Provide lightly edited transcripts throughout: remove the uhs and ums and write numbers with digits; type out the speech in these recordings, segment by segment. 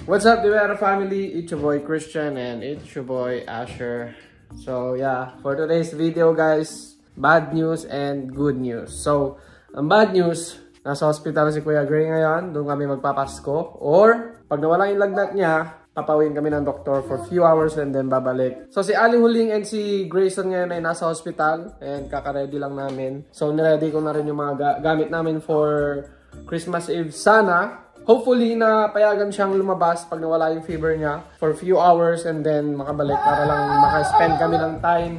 What's up, Divera family? It's your boy Christian and it's your boy Asher. So yeah, for today's video guys, bad news and good news. So, ang bad news, nasa hospital si Kuya Gray ngayon, doon kami magpapasko. Or, pag nawala yung lagnat niya, papawin kami ng doktor for few hours and then babalik. So si Aling Huling and si Grayson ngayon ay nasa hospital and kaka-ready lang namin. So niready ko na rin yung mga gamit namin for Christmas Eve. Sana, hopefully na payagan siyang lumabas pag nawala yung fever niya for few hours and then makabalik para lang maka-spend kami ng time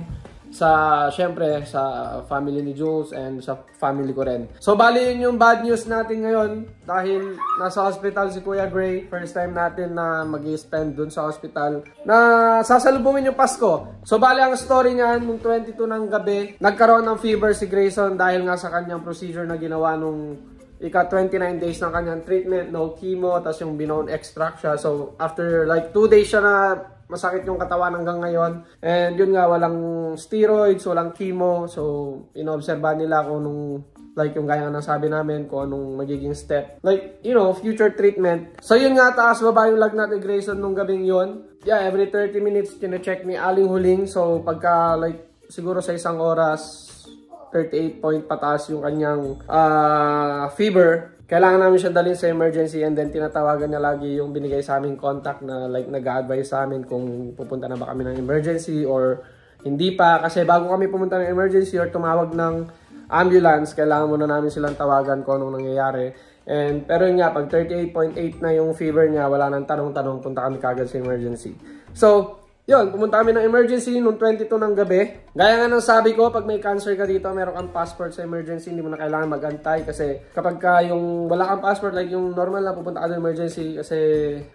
sa, syempre, sa family ni Jules and sa family ko rin. So, bali yun yung bad news natin ngayon dahil nasa hospital si Kuya Gray. First time natin na mag-spend dun sa hospital na sasalubungin yung Pasko. So, bali ang story niyan, nung 22 ng gabi, nagkaroon ng fever si Grayson dahil nga sa kanyang procedure na ginawa nung ika-29 days ng kanyang treatment, no chemo, tas yung binone extract siya. So, after like 2 days siya na masakit yung katawan hanggang ngayon. And yun nga, walang steroids, walang chemo. So, inoobserba nila kung nung, like yung gaya ng sabi namin, kung anong magiging step. Like, you know, future treatment. So, yun nga, taas baba yung lagnat ni Grayson nung gabing yun. Yeah, every 30 minutes, kine-check ni Aling Huling. So, pagka, like, siguro sa isang oras, 38 point pataas yung kanyang fever. Kailangan namin siya dalhin sa emergency and then tinatawagan niya lagi yung binigay sa aming contact na like nag-a-advise sa amin kung pupunta na ba kami ng emergency or hindi pa. Kasi bago kami pumunta ng emergency or tumawag ng ambulance, kailangan muna namin silang tawagan kung anong nangyayari. And, pero yun nga, pag 38.8 na yung fever niya, wala nang tanong-tanong, punta kami kagad sa emergency. So, yun, pumunta kami ng emergency noong 22 ng gabi. Gaya nga ng sabi ko, pag may cancer ka dito, meron kang passport sa emergency, hindi mo na kailangan mag-antay. Kasi kapag ka yung wala kang passport, like yung normal na pupunta ka ng emergency, kasi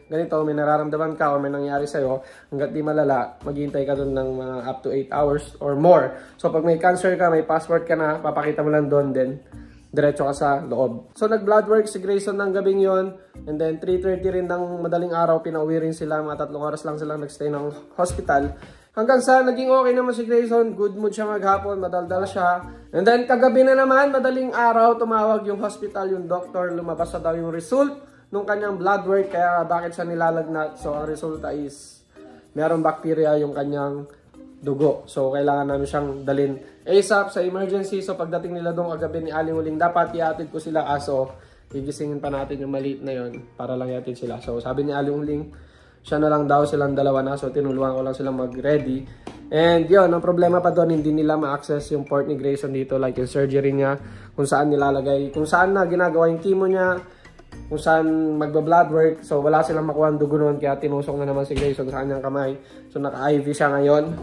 ganito, may nararamdaman ka o may nangyari sa'yo, hanggat di malala, maghihintay ka doon ng mga up to 8 hours or more. So pag may cancer ka, may passport ka na, papakita mo lang doon din. Diretso ka sa loob. So, nag-blood work si Grayson ng gabing yon. And then, 3:30 rin ng madaling araw, pinauwi rin sila. Mga 3 oras lang silang nagstay ng hospital. Hanggang sa naging okay naman si Grayson. Good mood siya maghapon, madaldal siya. And then, kagabi na naman, madaling araw, tumawag yung hospital, yung doctor. Lumabas na daw yung result nung kanyang blood work. Kaya bakit siya nilalagnat? So, ang resulta is, merong bacteria yung kanyang dugo. So, kailangan namin siyang dalhin ASAP sa emergency. So, pagdating nila doon kagabi ni Aling Huling, dapat iatid ko sila. Kaso, gigisingin pa natin yung maliit na yon para lang iatid sila. So, sabi ni Aling Huling, siya na lang daw, silang dalawa na. So, tinulungan ko lang silang mag-ready. And yun, ang problema pa doon, hindi nila ma-access yung port ni Grayson dito. Like yung surgery niya, kung saan nilalagay, kung saan na ginagawa yung chemo niya, kung saan magba-blood work. So, wala silang makuha ang dugo noon. Kaya tinusok na naman si Grayson sa kanyang kamay. So, naka-IV siya ngayon.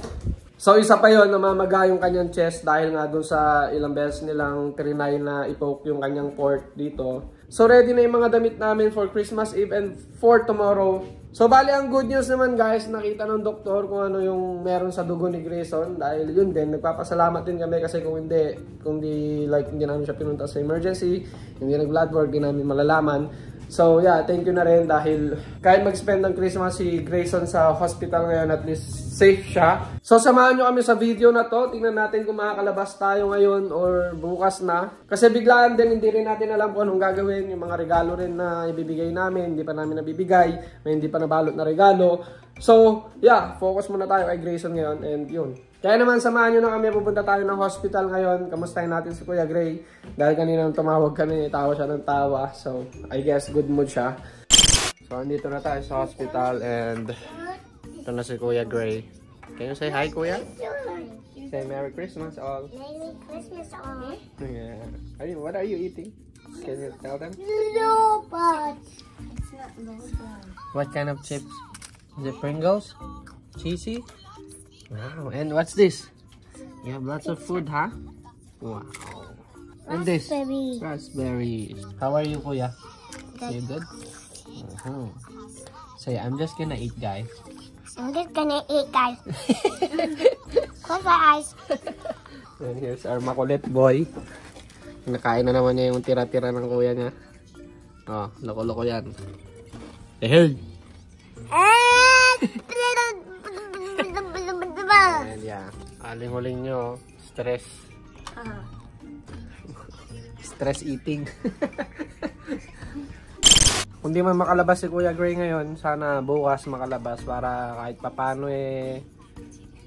So, isa pa yon, namamaga yung kanyang chest dahil nga doon sa ilang beses nilang trinay na ipoke yung kanyang port dito. So, ready na yung mga damit namin for Christmas Eve and for tomorrow. So, bali ang good news naman guys, nakita ng doktor kung ano yung meron sa dugo ni Grayson. Dahil yun din, nagpapasalamat din kami kasi kung hindi namin siya pinunta sa emergency, hindi nag-blood work, hindi namin malalaman. So, yeah, thank you na rin dahil kahit mag-spend ng Christmas si Grayson sa hospital ngayon, at least safe siya. So, samahan nyo kami sa video na to. Tingnan natin kung makakalabas tayo ngayon or bukas na. Kasi biglaan din, hindi rin natin alam kung anong gagawin. Yung mga regalo rin na ibibigay namin, hindi pa namin nabibigay. May hindi pa nabalot na regalo. So, yeah, focus muna tayo kay Grayson ngayon and yun. Kaya naman, samahan nyo na kami, pupunta tayo ng hospital ngayon. Kamustahin natin si Kuya Gray. Dahil kanina nang tumawag kami, tawa siya ng tawa. So, I guess good mood siya. So, andito na tayo sa hospital and ito na si Kuya Gray. Can you say hi, Kuya? Say Merry Christmas all. Merry Christmas all. Yeah. What are you eating? Can you tell them? Robots. It's not robots. What kind of chips? Is it Pringles? Cheesy? Wow. And what's this? You have lots of food, huh? Wow. And this? Raspberry. Raspberries. How are you, Kuya? Good. You good? Say, I'm just gonna eat, guys. I'm just gonna eat, guys. Close my eyes. And here's our makulit boy. Nakain na naman niya yung tira-tira ng kuya niya. Oh, loko-loko yan. Hey! And yeah, aling-huling nyo, stress. Stress eating. kung di man makalabas si Kuya Gray ngayon, sana bukas makalabas para kahit papano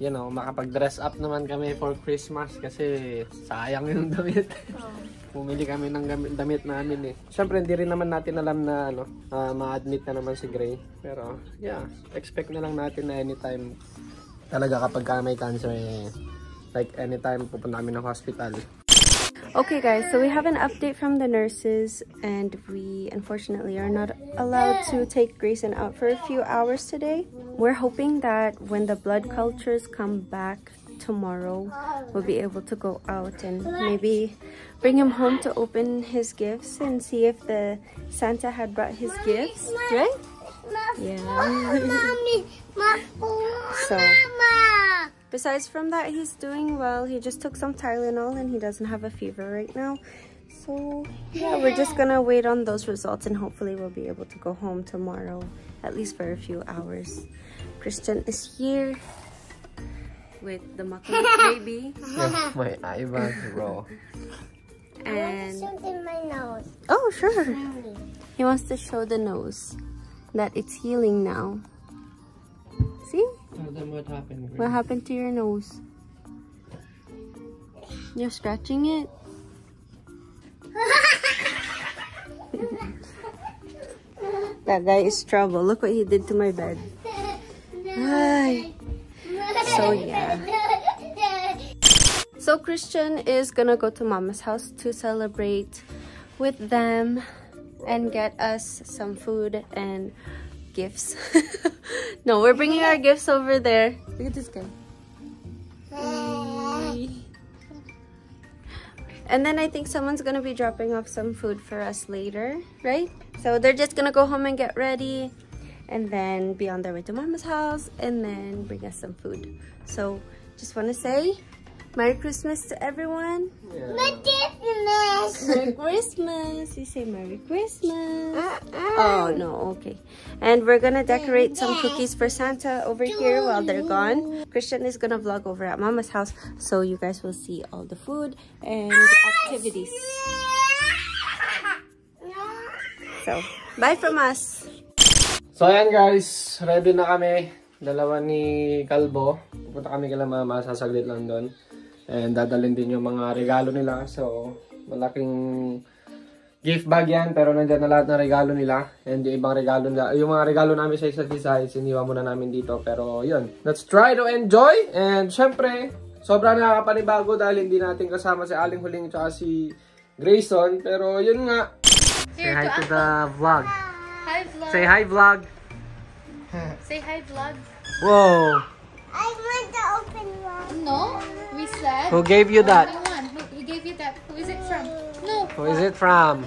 you know, makapag-dress up naman kami for Christmas kasi sayang yung damit. Pumili kami ng damit namin eh. Siyempre hindi rin naman natin alam na ma-admit na naman si Gray. Pero yeah, expect na lang natin na anytime talaga kapag may cancer like anytime pupunta kami ng hospital. Okay guys, so we have an update from the nurses and we unfortunately are not allowed to take Grayson out for a few hours today. We're hoping that when the blood cultures come back tomorrow, we'll be able to go out and maybe bring him home to open his gifts and see if the Santa had brought his gifts, right? Yeah. So besides from that, he's doing well. He just took some Tylenol and he doesn't have a fever right now. So yeah, we're just gonna wait on those results and hopefully we'll be able to go home tomorrow, at least for a few hours. Christian is here with the Macaulay baby. Yes, my eyebags, bro. And Something in my nose. oh sure, he wants to show the nose that it's healing now. See? Tell them what happened, Gray. What happened to your nose? You're scratching it? That guy is trouble. Look what he did to my bed. Ay. So yeah. So Christian is gonna go to Mama's house to celebrate with them and get us some food and gifts. No, we're bringing our gifts over there. Look at this guy. And then I think someone's gonna be dropping off some food for us later, right? So they're just gonna go home and get ready and then be on their way to Mama's house and then bring us some food. So just want to say Merry Christmas to everyone. Yeah. Merry Christmas. You say Merry Christmas. Oh, no. Okay. And we're going to decorate some cookies for Santa over here while they're gone. Christian is going to vlog over at Mama's house. So you guys will see all the food and activities. So, bye from us. So ayan guys, ready na kami. Dalawa ni Kalbo. Pupunta kami kila Mama, sasaglit lang doon. And dadalhin din yung mga regalo nila. So, malaking gift bag yan. Pero nandyan na lahat ng regalo nila. And yung ibang regalo nila, yung mga regalo namin sa isa't isa, siniwa muna namin dito. Pero yun, let's try to enjoy. And syempre, sobrang nakakapanibago dahil hindi natin kasama si Aling Huling at si Grayson. Pero yun nga. Say hi to the vlog. Hi vlog. Say hi vlog. Say hi vlog. Whoa. I want to open one. No, we said. Who gave you that? Who gave you that? Who is it from? No. Who is it from?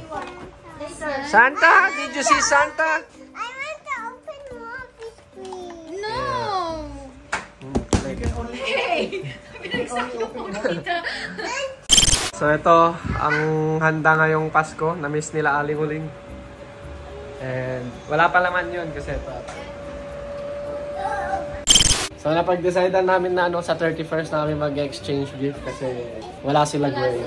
Santa? Did you see Santa? I want to open more this please. No. So ito, ang handa ngayong Pasko. Na-miss nila Aling Huling. And wala pa laman yun kasi ito. So napag-decidean namin na sa 31st namin mag-exchange gift kasi wala sila Gray.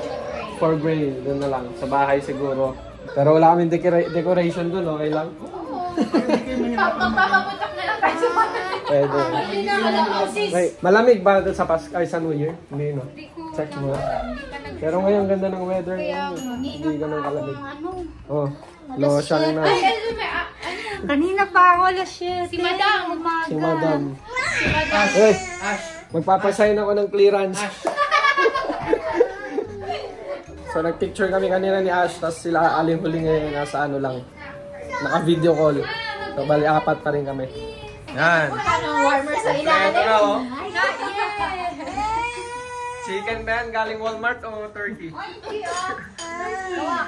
For Gray, doon na lang. Sa bahay siguro. Pero wala kaming decoration doon, okay lang? Magpapaputak na lang tayo sa bahay. Pwede. Wait, malamig ba sa Pasko ay sa New Year? Hindi, no? Check mo. Pero ngayon ganda ng weather. Hindi ganun kalamig. Oh, lotion na. Kanina pa ako shit. Si Madam. Si Madam. Eh, magpapasign ako ng clearance. So nagpicture kami kanina ni Ash, tapos sila Aling Huling ngayon nasa lang, naka-video call. So bali apat pa rin kami. Yan. Warmer sa ilalim. Ito na oh. Chicken ba yan? Galing Walmart o turkey?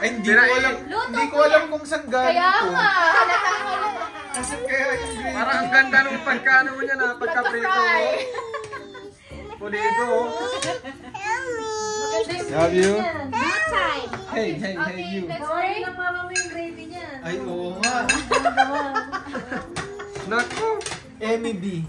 Ay, hindi ko alam kung saan galing Kaya ito. nga. Nasaan kaya yung green? Parang ang ganda nung pagkano niya na pagka-prito. Pulido. Love you. Hey, you. Let's pray. Mama mo yung gravy niya. Ay, oo nga. Naku. Emmy B.